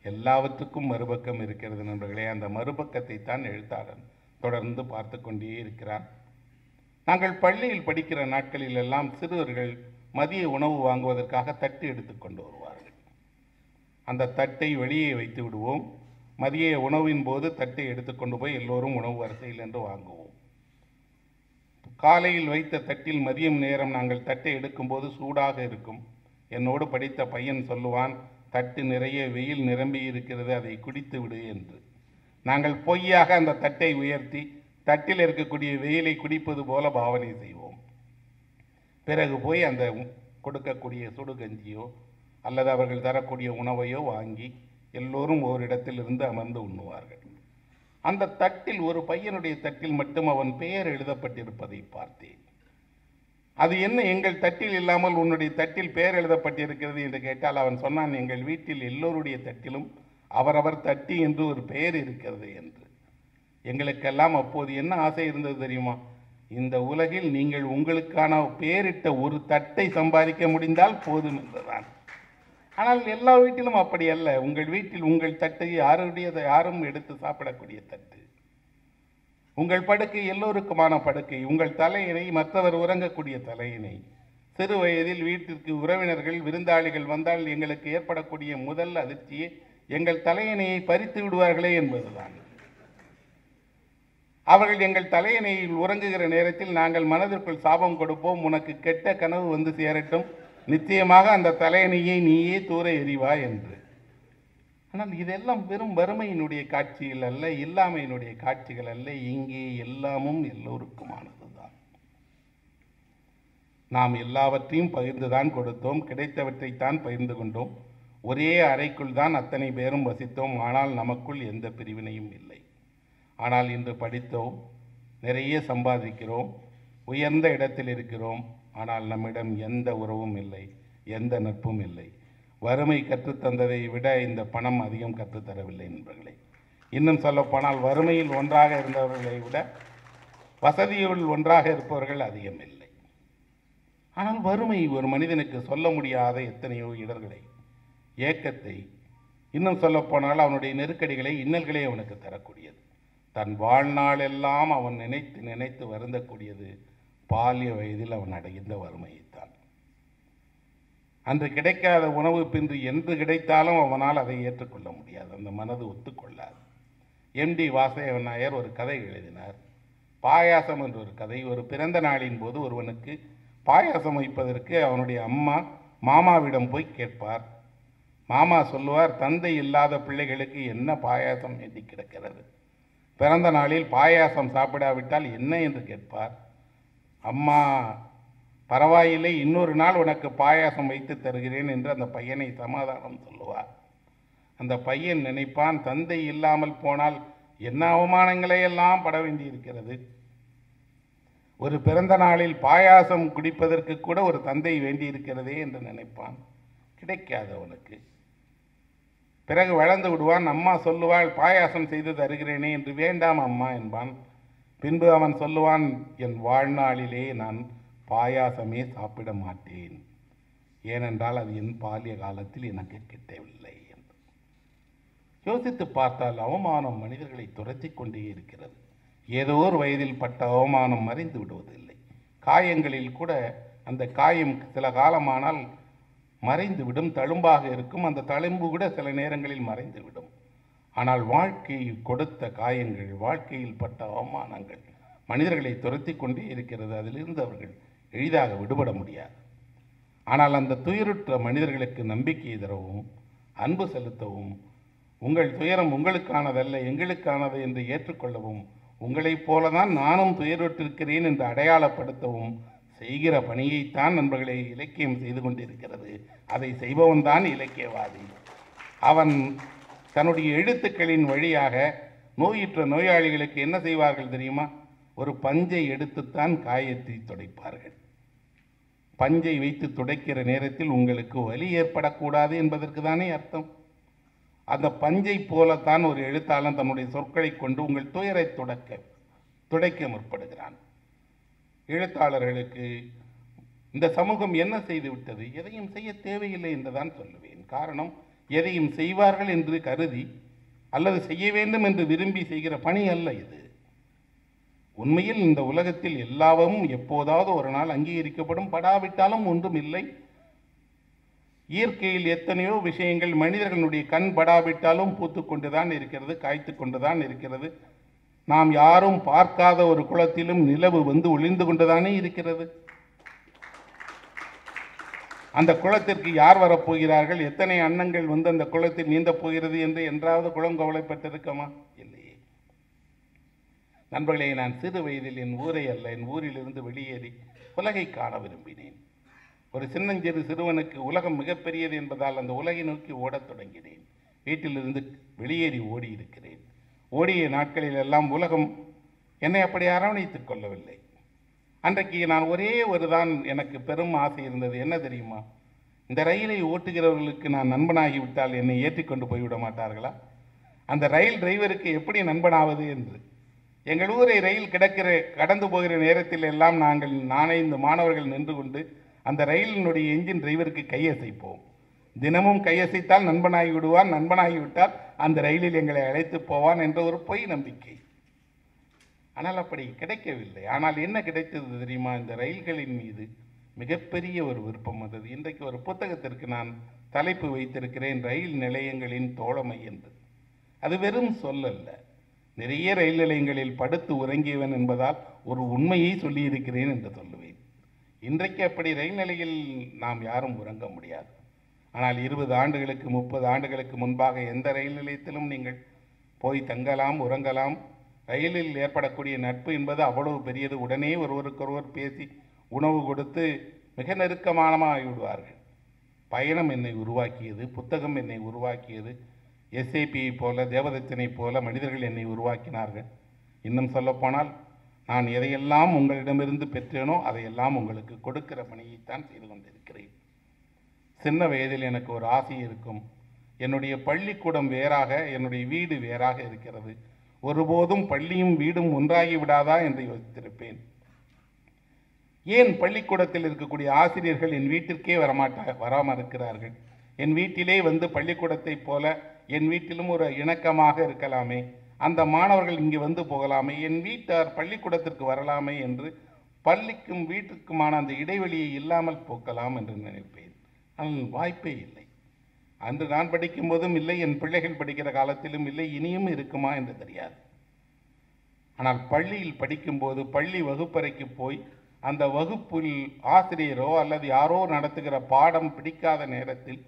எல்லாவற்றுக்கும் மறுபக்கம் இருக்கிறது நண்பர்களே. அந்த மறுபக்கத்தை தான் எழுத்தாளன் தொடர்ந்து பார்த்து கொண்டே இருக்கிறார். நாங்கள் பள்ளியில் படிக்கிற நாட்களில் எல்லாம் சிறுவர்கள் மதிய உணவு வாங்குவதற்காக தட்டு எடுத்துக்கொண்டு வருவார்கள். அந்த தட்டை வெளியே வைத்து விடுவோம். மதிய உணவின் போது தட்டை எடுத்துக்கொண்டு போய் எல்லோரும் உணவு வரிசையில் என்று வாங்குவோம். காலையில் வைத்த தட்டில் மதியம் நேரம் நாங்கள் தட்டை எடுக்கும்போது சூடாக இருக்கும். என்னோடு படித்த பையன் சொல்லுவான், தட்டு நிறைய வெயில் நிரம்பி இருக்கிறது, அதை குடித்து விடு என்று. நாங்கள் பொய்யாக அந்த தட்டை உயர்த்தி தட்டில் இருக்கக்கூடிய வெயிலை குடிப்பது போல பாவனை செய்வோம். பிறகு போய் அந்த கொடுக்கக்கூடிய சுடுகஞ்சியோ அல்லது அவர்கள் தரக்கூடிய உணவையோ வாங்கி எல்லோரும் ஓரிடத்தில் இருந்து அமர்ந்து உண்ணுவார்கள். அந்த தட்டில் ஒரு பையனுடைய தட்டில் மட்டும் அவன் பெயர் எழுதப்பட்டிருப்பதை பார்த்தேன். அது என்ன, எங்கள் தட்டில் இல்லாமல் உன்னுடைய தட்டில் பெயர் எழுதப்பட்டிருக்கிறது என்று கேட்டால் அவன் சொன்னான், எங்கள் வீட்டில் எல்லோருடைய தட்டிலும் அவரவர் தட்டி என்று ஒரு பெயர் இருக்கிறது என்று. எங்களுக்கெல்லாம் அப்போது என்ன ஆசை இருந்தது தெரியுமா? இந்த உலகில் நீங்கள் உங்களுக்கான பெயரிட்ட ஒரு தட்டை சம்பாதிக்க முடிந்தால் போதும் என்றுதான். ஆனால் எல்லா வீட்டிலும் அப்படி அல்ல. உங்கள் வீட்டில் உங்கள் தட்டை யாரும் எடுத்து சாப்பிடக்கூடிய தட்டு, உங்கள் படுக்கை எல்லோருக்குமான படுக்கை, உங்கள் தலையினை மற்றவர் உறங்கக்கூடிய தலையினை. சிறு வயதில் வீட்டிற்கு உறவினர்கள் விருந்தாளிகள் வந்தால் எங்களுக்கு ஏற்படக்கூடிய முதல் அதிர்ச்சியே எங்கள் தலையணையை பறித்து விடுவார்களே என்பதுதான். அவர்கள் எங்கள் தலையணையில் உறங்குகிற நேரத்தில் நாங்கள் மனதிற்குள் சாபம் கொடுப்போம், உனக்கு கெட்ட கனவு வந்து சேரட்டும், நிச்சயமாக அந்த தலையணையை நீயே தூர எறிவா என்று. ஆனால் இதெல்லாம் வெறும் வறுமையினுடைய காட்சிகள் அல்ல, இல்லாமையினுடைய காட்சிகள் அல்ல. இங்கே எல்லாமும் எல்லோருக்குமானதுதான். நாம் எல்லாவற்றையும் பகிர்ந்துதான் கொடுத்தோம், கிடைத்தவற்றைத்தான் பகிர்ந்து கொண்டோம். ஒரே அறைக்குள் தான் அத்தனை பேரும் வசித்தோம். ஆனால் நமக்குள் எந்த பிரிவினையும் இல்லை. ஆனால் இன்று படித்தோம், நிறைய சம்பாதிக்கிறோம், உயர்ந்த இடத்தில் இருக்கிறோம். ஆனால் நம்மிடம் எந்த உறவும் இல்லை, எந்த நட்பும் இல்லை. வறுமை கற்றுத்தந்ததை விட இந்த பணம் அதிகம் கற்றுத்தரவில்லை நண்பர்களே. இன்னும் சொல்லப்போனால் வறுமையில் ஒன்றாக இருந்தவர்களை விட வசதியுள் ஒன்றாக இருப்பவர்கள் அதிகம் இல்லை. ஆனால் வறுமை ஒரு மனிதனுக்கு சொல்ல முடியாத எத்தனையோ இடர்களை, ஏக்கத்தை, இன்னும் சொல்லப்போனால் அவனுடைய நெருக்கடிகளை, இன்னல்களை அவனுக்கு தரக்கூடியது. தன் வாழ்நாளெல்லாம் அவன் நினைத்து நினைத்து வருந்தக்கூடியது பால்ய வயதில் அவன் அடைந்த வறுமையைத்தான். அன்று கிடைக்காத உணவு பின்று என்று கிடைத்தாலும் அவனால் அதை ஏற்றுக்கொள்ள முடியாது, அந்த மனது ஒத்துக்கொள்ளாது. எம்டி வாசுதேவன் நாயர் ஒரு கதை எழுதினார், பாயாசம் என்ற ஒரு கதை. ஒரு பிறந்த நாளின் போது ஒருவனுக்கு பாயாசம் வைப்பதற்கு அவனுடைய அம்மா மாமாவிடம் போய் கேட்பார். மாமா சொல்லுவார், தந்தை இல்லாத பிள்ளைகளுக்கு என்ன பாயாசம் வேண்டி கிடக்கிறது, பிறந்த நாளில் பாயாசம் சாப்பிடாவிட்டால் என்ன என்று கேட்பார். அம்மா, பரவாயில்லை, இன்னொரு நாள் உனக்கு பாயாசம் வைத்து தருகிறேன் என்று அந்த பையனை சமாதானம் சொல்லுவார். அந்த பையன் நினைப்பான், தந்தை இல்லாமல் போனால் என்ன அவமானங்களை எல்லாம் பட வேண்டியிருக்கிறது, ஒரு பிறந்த நாளில் பாயாசம் குடிப்பதற்கு கூட ஒரு தந்தை வேண்டியிருக்கிறதே என்று நினைப்பான். கிடைக்காதவனுக்கு பிறகு வளர்ந்து விடுவான். அம்மா சொல்லுவாள், பாயாசம் செய்து தருகிறேனே என்று. வேண்டாம் அம்மா என்பான். பின்பு அவன் சொல்லுவான், என் வாழ்நாளிலே நான் பாயாசமே சாப்பிட மாட்டேன், ஏனென்றால் அது என் பால்ய காலத்தில் எனக்கு கிட்டவில்லை என்று. யோசித்து பார்த்தால் அவமானம் மனிதர்களை துரத்தி கொண்டே இருக்கிறது. ஏதோ ஒரு வயதில் பட்ட அவமானம் மறைந்து விடுவதில்லை. காயங்களில் கூட அந்த காயம் சில காலமானால் மறைந்துவிடும், தழும்பாக இருக்கும். அந்த தழும்பு கூட சில நேரங்களில் மறைந்துவிடும். ஆனால் வாழ்க்கையில் கொடுத்த காயங்கள், வாழ்க்கையில் பட்ட அவமானங்கள் மனிதர்களை துரத்தி கொண்டே இருக்கிறது. அதிலிருந்து அவர்கள் எளிதாக விடுபட முடியாது. ஆனால் அந்த துயருற்ற மனிதர்களுக்கு நம்பிக்கை தரவும், அன்பு செலுத்தவும், உங்கள் துயரம் உங்களுக்கானதல்ல எங்களுக்கானது என்று ஏற்றுக்கொள்ளவும், உங்களைப் போலதான் நானும் துயருற்றிருக்கிறேன் என்று அடையாளப்படுத்தவும் செய்கிற பணியைத்தான் நண்பர்களை இலக்கியம் செய்து கொண்டிருக்கிறது. அதை செய்பவன் தான் இலக்கியவாதி. அவன் தன்னுடைய எழுத்துக்களின் வழியாக நோயுற்ற நோயாளிகளுக்கு என்ன செய்வார்கள் தெரியுமா? ஒரு பஞ்சை எடுத்துத்தான் காயத்தை துடைப்பார்கள். பஞ்சை வைத்து துடைக்கிற நேரத்தில் உங்களுக்கு வலி ஏற்படக்கூடாது என்பதற்கு தானே அர்த்தம். அந்த பஞ்சை போலத்தான் ஒரு எழுத்தாளன் தன்னுடைய சொற்களை கொண்டு உங்கள் துயரை துடைக்க முற்படுகிறான். எழுத்தாளர்களுக்கு இந்த சமூகம் என்ன செய்து விட்டது? எதையும் செய்ய தேவையில்லை என்றுதான் சொல்லுவேன். காரணம், எதையும் செய்வார்கள் என்று கருதி அல்லது செய்ய வேண்டும் என்று விரும்பி செய்கிற பணி அல்ல இது. உண்மையில் இந்த உலகத்தில் எல்லாவும் எப்போதாவது ஒரு நாள் அங்கீகரிக்கப்படும். படாவிட்டாலும் ஒன்றும் இல்லை. இயற்கையில் எத்தனையோ விஷயங்கள் மனிதர்களுடைய கண் படாவிட்டாலும் பூத்து கொண்டுதான் இருக்கிறது, காய்த்து கொண்டுதான் இருக்கிறது. நாம் யாரும் பார்க்காத ஒரு குளத்திலும் நிலவு வந்து ஒளிந்து கொண்டுதானே இருக்கிறது. அந்த குளத்திற்கு யார் வரப்போகிறார்கள், எத்தனை அன்னங்கள் வந்து அந்த குளத்தில் நீந்தப் போகிறது என்று என்றாவது குளம் கவலைப்பட்டிருக்கமா? இல்லையே. நண்பர்களே, நான் சிறு வயதில் என் ஊரை அல்ல, என் ஊரிலிருந்து வெளியேறி உலகை காண விரும்பினேன். ஒரு சின்னஞ்சிறு சிறுவனுக்கு உலகம் மிகப்பெரியது என்பதால் அந்த உலகை நோக்கி ஓடத் தொடங்கினேன். வீட்டிலிருந்து வெளியேறி ஓடி இருக்கிறேன். ஓடிய நாட்களில் எல்லாம் உலகம் என்னை அப்படி அரவணைத்துக் கொள்ளவில்லை. அன்றைக்கு நான் ஒரே தான் எனக்கு பெரும் ஆசை இருந்தது. என்ன தெரியுமா? இந்த ரயிலை ஓட்டுகிறவர்களுக்கு நான் நண்பனாகிவிட்டால் என்னை ஏற்றிக்கொண்டு போய்விட மாட்டார்களா? அந்த ரயில் டிரைவருக்கு எப்படி நண்பனாவது என்று. எங்கள் ஊரை ரயில் கடந்து போகிற நேரத்தில் எல்லாம் நானே இந்த மாணவர்கள் நின்று கொண்டு அந்த ரயிலினுடைய என்ஜின் டிரைவருக்கு கையசைப்போம். தினமும் கையசைத்தால் நண்பனாகி விடுவான், நண்பனாகிவிட்டால் அந்த ரயிலில் எங்களை அழைத்து போவான் என்ற ஒரு பொய் நம்பிக்கை. ஆனால் அப்படி கிடைக்கவில்லை. ஆனால் என்ன கிடைத்தது தெரியுமா? இந்த ரயில்களின் மீது மிகப்பெரிய ஒரு விருப்பம் வந்தது. இன்றைக்கு ஒரு புத்தகத்திற்கு நான் தலைப்பு வைத்திருக்கிறேன், ரயில் நிலையங்களின் தோழமை என்று. அது வெறும் சொல்லல்ல. நிறைய ரயில் நிலையங்களில் படுத்து உறங்கியவன் என்பதால் ஒரு உண்மையை சொல்லியிருக்கிறேன் என்று சொல்லுவேன். இன்றைக்கு அப்படி ரயில் நிலையில் நாம் யாரும் உறங்க முடியாது. ஆனால் 20 ஆண்டுகளுக்கு 30 ஆண்டுகளுக்கு முன்பாக எந்த ரயில் நிலையத்திலும் நீங்கள் போய் தங்கலாம், உறங்கலாம். ரயிலில் ஏற்படக்கூடிய நட்பு என்பது அவ்வளவு பெரியது. உடனே ஒருவருக்கொருவர் பேசி உணவு கொடுத்து மிக நெருக்கமானமாகிவிடுவார்கள். பயணம் என்னை உருவாக்கியது, புத்தகம் என்னை உருவாக்கியது. எஸ்ஏபியை போல, தேவதச்சனை போல மனிதர்கள் என்னை உருவாக்கினார்கள். இன்னும் சொல்லப்போனால் நான் எதையெல்லாம் உங்களிடமிருந்து பெற்றேனோ அதையெல்லாம் உங்களுக்கு கொடுக்கிற பணியைத்தான் செய்து கொண்டிருக்கிறேன். சின்ன வயதில் எனக்கு ஒரு ஆசை இருக்கும். என்னுடைய பள்ளிக்கூடம் வேறாக, என்னுடைய வீடு வேறாக இருக்கிறது. ஒருபோதும் பள்ளியும் வீடும் ஒன்றாகி விடாதா என்று யோசித்திருப்பேன். ஏன் பள்ளிக்கூடத்தில் இருக்கக்கூடிய ஆசிரியர்கள் என் வீட்டிற்கே வராமல் இருக்கிறார்கள்? என் வீட்டிலே வந்து பள்ளிக்கூடத்தை போல என் வீட்டிலும் ஒரு இணக்கமாக இருக்கலாமே, அந்த மாணவர்கள் இங்கே வந்து போகலாமே, என் வீட்டார் பள்ளிக்கூடத்திற்கு வரலாமே என்று பள்ளிக்கும் வீட்டுக்குமான அந்த இடைவெளியை இல்லாமல் போக்கலாம் என்று நினைப்பேன். ஆனால் வாய்ப்பே இல்லை. அன்று நான் படிக்கும் போதும் இல்லை, என் பிள்ளைகள் படிக்கிற காலத்திலும் இல்லை, இனியும் இருக்குமா என்று தெரியாது. ஆனால் பள்ளியில் படிக்கும்போது பள்ளி வகுப்பறைக்கு போய் அந்த வகுப்பில் ஆசிரியரோ அல்லது யாரோ நடத்துகிற பாடம் பிடிக்காத நேரத்தில்,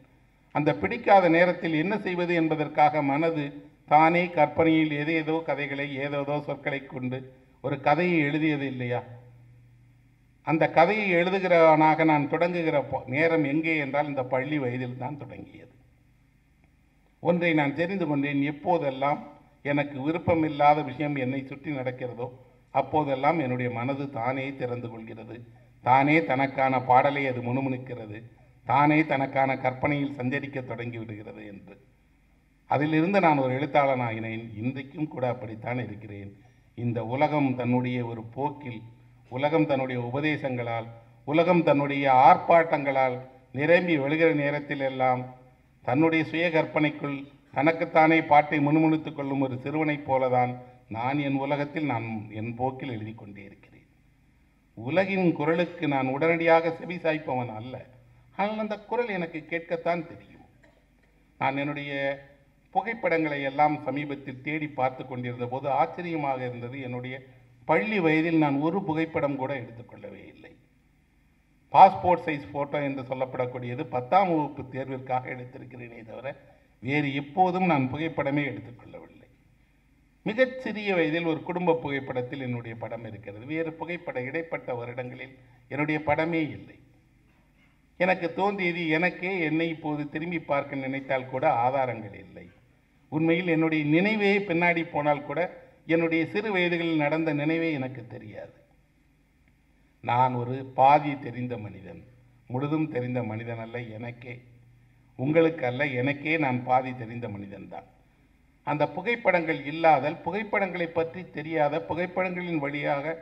அந்த பிடிக்காத நேரத்தில் என்ன செய்வது என்பதற்காக மனது தானே கற்பனையில் ஏதேதோ கதைகளை, ஏதேதோ சொற்களை கொண்டு ஒரு கதையை எழுதியது இல்லையா? அந்த கதையை எழுதுகிறவனாக நான் தொடங்குகிற நேரம் எங்கே என்றால் இந்த பள்ளி வயதில் தான் தொடங்கியது. ஒன்றை நான் தெரிந்து கொண்டேன். எப்போதெல்லாம் எனக்கு விருப்பமில்லாத விஷயம் என்னை சுற்றி நடக்கிறதோ அப்போதெல்லாம் என்னுடைய மனது தானே திறந்து கொள்கிறது. தானே தனக்கான பாடலை அது முணுமுணுக்கிறது. தானே தனக்கான கற்பனையில் சஞ்சரிக்க தொடங்கி விடுகிறது என்று. அதிலிருந்து நான் ஒரு எழுத்தாளனாகினேன். இன்றைக்கும் கூட அப்படித்தான் இருக்கிறேன். இந்த உலகம் தன்னுடைய ஒரு போக்கில், உலகம் தன்னுடைய உபதேசங்களால், உலகம் தன்னுடைய ஆர்ப்பாட்டங்களால் நிரம்பி வழிகிற நேரத்தில் எல்லாம் தன்னுடைய சுய கற்பனைக்குள் தனக்குத்தானே பாட்டை முணுமுணுத்துக் கொள்ளும் ஒரு சிறுவனைப் போலதான் நான் என் உலகத்தில் நான் என் போக்கில் எழுதி கொண்டே இருக்கிறேன். உலகின் குரலுக்கு நான் உடனடியாக செவி சாய்ப்பவன் அல்ல. ஆனால் அந்த குரல் எனக்கு கேட்கத்தான் தெரியும். நான் என்னுடைய புகைப்படங்களை எல்லாம் சமீபத்தில் தேடி பார்த்து கொண்டிருந்த போது ஆச்சரியமாக இருந்தது. என்னுடைய பள்ளி வயதில் நான் ஒரு புகைப்படம் கூட எடுத்துக்கொள்ளவே இல்லை. பாஸ்போர்ட் சைஸ் ஃபோட்டோ என்று சொல்லப்படக்கூடியது 10ஆம் வகுப்பு தேர்விற்காக எடுத்திருக்கிறேனே தவிர வேறு எப்போதும் நான் புகைப்படமே எடுத்துக்கொள்ளவில்லை. மிகச்சிறிய வயதில் ஒரு குடும்ப புகைப்படத்தில் என்னுடைய படம் இருக்கிறது. வேறு புகைப்பட இடைப்பட்ட வருடங்களில் என்னுடைய படமே இல்லை. எனக்கு தோன்றியது, எனக்கே என்னை இப்போது திரும்பி பார்க்க நினைத்தால் கூட ஆதாரங்கள் இல்லை. உண்மையில் என்னுடைய நினைவே பின்னாடி போனால் கூட என்னுடைய சிறு வயதுகளில் நடந்த நினைவே எனக்கு தெரியாது. நான் ஒரு பாதி தெரிந்த மனிதன், முழுதும் தெரிந்த மனிதன் அல்ல. எனக்கே, உங்களுக்கு அல்ல, எனக்கே நான் பாதி தெரிந்த மனிதன்தான். அந்த புகைப்படங்கள் இல்லாதல், புகைப்படங்களை பற்றி தெரியாத, புகைப்படங்களின் வழியாக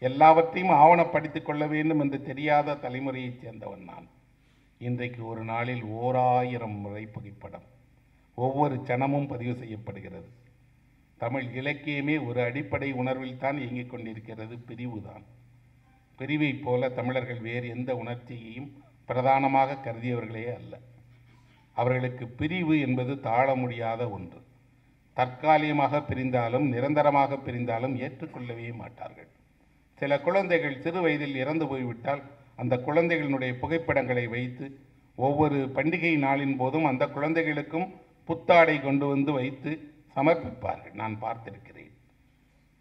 எல்லாவற்றையும் ஆவணப்படுத்திக் கொள்ள வேண்டும் என்று தெரியாத தலைமுறையைச் சேர்ந்தவன் நான். இன்றைக்கு ஒரு நாளில் 1000 முறை புகைப்படம் ஒவ்வொரு சனமும் பதிவு செய்யப்படுகிறது. தமிழ் இலக்கியமே ஒரு அடிப்படை உணர்வில் தான் இயங்கிக் கொண்டிருக்கிறது, பிரிவுதான். பிரிவை போல தமிழர்கள் வேறு எந்த உணர்ச்சியையும் பிரதானமாக கருதியவர்களே அல்ல. அவர்களுக்கு பிரிவு என்பது தாழ முடியாத ஒன்று. தற்காலிகமாக பிரிந்தாலும் நிரந்தரமாக பிரிந்தாலும் ஏற்றுக்கொள்ளவே மாட்டார்கள். சில குழந்தைகள் சிறு வயதில் இறந்து போய்விட்டால் அந்த குழந்தைகளினுடைய புகைப்படங்களை வைத்து ஒவ்வொரு பண்டிகை நாளின் போதும் அந்த குழந்தைகளுக்கும் புத்தாடை கொண்டு வந்து வைத்து சமர்ப்பிப்பார்கள். நான் பார்த்திருக்கிறேன்.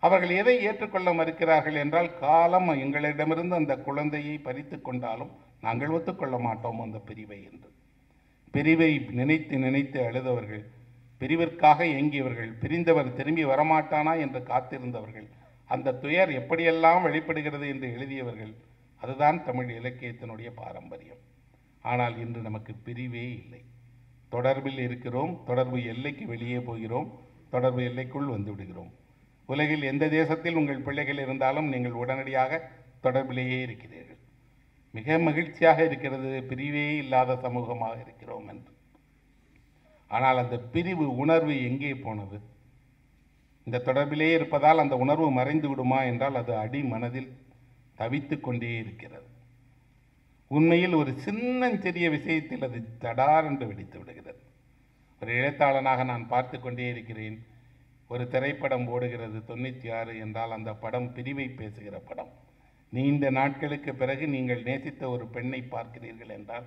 அவர்கள் எதை ஏற்றுக்கொள்ள மறுக்கிறார்கள் என்றால், காலம் எங்களிடமிருந்து அந்த குழந்தையை பறித்து கொண்டாலும் நாங்கள் ஒத்துக்கொள்ள மாட்டோம் அந்த பிரிவை என்று. பிரிவை நினைத்து நினைத்து அழுதவர்கள், பிரிவிற்காக ஏங்கியவர்கள், பிரிந்தவர் திரும்பி வரமாட்டானா என்று காத்திருந்தவர்கள், அந்த துயர் எப்படியெல்லாம் வெளிப்படுகிறது என்று எழுதியவர்கள். அதுதான் தமிழ் இலக்கியத்தினுடைய பாரம்பரியம். ஆனால் இன்று நமக்கு பிரிவே இல்லை. தொடர்பில் இருக்கிறோம், தொடர்பு எல்லைக்கு வெளியே போகிறோம், தொடர்பு எல்லைக்குள் வந்து விடுகிறோம். உலகில் எந்த தேசத்தில் உங்கள் பிள்ளைகள் இருந்தாலும் நீங்கள் உடனடியாக தொடர்பிலேயே இருக்கிறீர்கள். மிக மகிழ்ச்சியாக இருக்கிறது, பிரிவே இல்லாத சமூகமாக இருக்கிறோம் என்று. ஆனால் அந்த பிரிவு உணர்வு எங்கே போனது? இந்த தொடர்பிலேயே இருப்பதால் அந்த உணர்வு மறைந்து விடுமா என்றால் அது அடி மனதில் தவித்து கொண்டே இருக்கிறது. உண்மையில் ஒரு சின்னஞ்சிறிய விஷயத்தில் அது தடார் என்று வெடித்து விடுகிறது. ஒரு எழுத்தாளனாக நான் பார்த்து கொண்டே இருக்கிறேன். ஒரு திரைப்படம் ஓடுகிறது 96 என்றால் அந்த படம் பிரிவை பேசுகிற படம். நீண்ட நாட்களுக்கு பிறகு நீங்கள் நேசித்த ஒரு பெண்ணை பார்க்கிறீர்கள் என்றால்,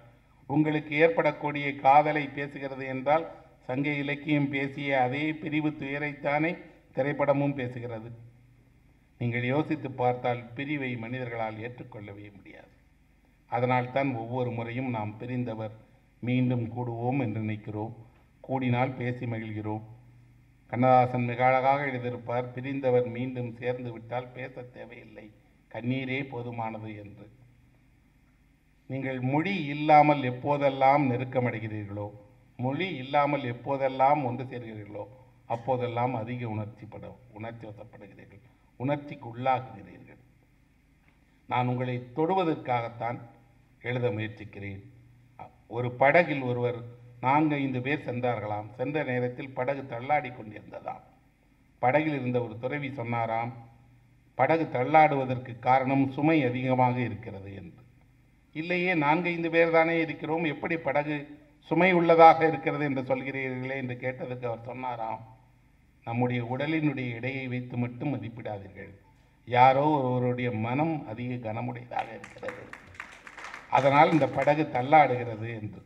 உங்களுக்கு ஏற்படக்கூடிய காதலை பேசுகிறது என்றால், சங்க இலக்கியம் பேசிய அதே பிரிவு துயரைத்தானே திரைப்படமும் பேசுகிறது. நீங்கள் யோசித்து பார்த்தால் பிரிவை மனிதர்களால் ஏற்றுக்கொள்ளவே முடியாது. அதனால் தான் ஒவ்வொரு முறையும் நாம் பிரிந்தவர் மீண்டும் கூடுவோம் என்று நினைக்கிறோம், கூடினால் பேசி மகிழ்கிறோம். கண்ணதாசன் மிக அழகாக எழுதியிருப்பார், பிரிந்தவர் மீண்டும் சேர்ந்து விட்டால் பேச தேவையில்லை, கண்ணீரே போதுமானது என்று. நீங்கள் மொழி இல்லாமல் எப்போதெல்லாம் நெருக்கமடைகிறீர்களோ, மொழி இல்லாமல் எப்போதெல்லாம் ஒன்று சேர்கிறீர்களோ, அப்போதெல்லாம் அதிக உணர்ச்சி வசப்படுகிறீர்கள், உணர்ச்சிக்கு உள்ளாக்குகிறீர்கள். நான் உங்களை தொடுவதற்காகத்தான் எழுத முயற்சிக்கிறேன். ஒரு படகில் ஒருவர் 4-5 பேர் சென்றார்களாம். சென்ற நேரத்தில் படகு தள்ளாடி கொண்டிருந்ததாம். படகில் இருந்த ஒரு துறவி சொன்னாராம், படகு தள்ளாடுவதற்கு காரணம் சுமை அதிகமாக இருக்கிறது என்று. இல்லையே, 4-5 பேர் தானே இருக்கிறோம், எப்படி படகு சுமை உள்ளதாக இருக்கிறது என்று சொல்கிறீர்களே என்று கேட்டதுக்கு அவர் சொன்னாராம், நம்முடைய உடலினுடைய எடையை வைத்து மட்டும் மதிப்பிடாதீர்கள், யாரோ ஒருவருடைய மனம் அதிக கனமுடையதாக இருக்கிறது, அதனால் இந்த படகு தள்ளாடுகிறது என்று.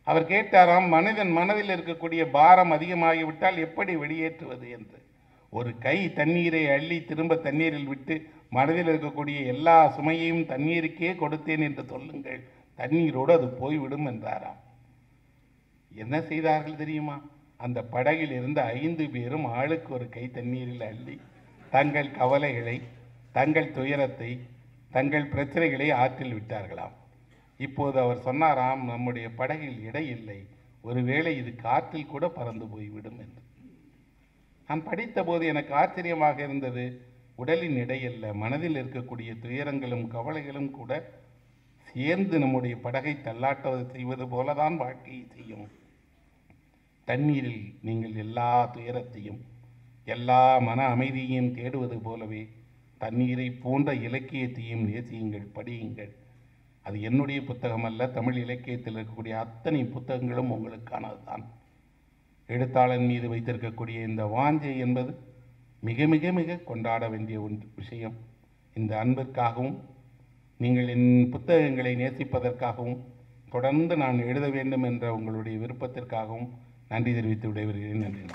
அவர் கேட்டாராம், மனிதன் மனதில் இருக்கக்கூடிய பாரம் அதிகமாகிவிட்டால் எப்படி வெளியேற்றுவது என்று. ஒரு கை தண்ணீரை அள்ளி திரும்ப தண்ணீரில் விட்டு மனதில் இருக்கக்கூடிய எல்லா சுமையையும் தண்ணீருக்கே கொடுத்தேன் என்று சொல்லுங்கள், தண்ணீரோடு அது போய்விடும் என்றாராம். என்ன செய்தார்கள் தெரியுமா? அந்த படகில் இருந்த 5 பேரும் ஆளுக்கு ஒரு கை தண்ணீரில் அள்ளி தங்கள் கவலைகளை, தங்கள் துயரத்தை, தங்கள் பிரச்சனைகளை ஆற்றில் விட்டார்களாம். இப்போது அவர் சொன்னாராம், நம்முடைய படகில் எடை இல்லை, ஒருவேளை இது காற்றில் கூட பறந்து போய்விடும் என்று. நான் படித்த போது எனக்கு ஆச்சரியமாக இருந்தது. உடலின் எடை அல்ல, மனதில் இருக்கக்கூடிய துயரங்களும் கவலைகளும் கூட சேர்ந்து நம்முடைய படகை தள்ளாட்டுவது செய்வது போலதான் வாழ்க்கையை செய்யும். தண்ணீரில் நீங்கள் எல்லா துயரத்தையும் எல்லா மன அமைதியையும் தேடுவது போலவே தண்ணீரை போன்ற இலக்கியத்தையும் நேசியுங்கள், படியுங்கள். அது என்னுடைய புத்தகம் அல்ல, தமிழ் இலக்கியத்தில் இருக்கக்கூடிய அத்தனை புத்தகங்களும் உங்களுக்கானது தான். எழுத்தாளன் மீது வைத்திருக்கக்கூடிய இந்த வாஞ்சை என்பது மிக மிக மிக கொண்டாட வேண்டிய விஷயம். இந்த அன்பிற்காகவும் நீங்கள் என் புத்தகங்களை நேசிப்பதற்காகவும் தொடர்ந்து நான் எழுத வேண்டும் என்ற உங்களுடைய விருப்பத்திற்காகவும் நன்றி தெரிவித்து விடைபெறுகிறேன். நன்றி.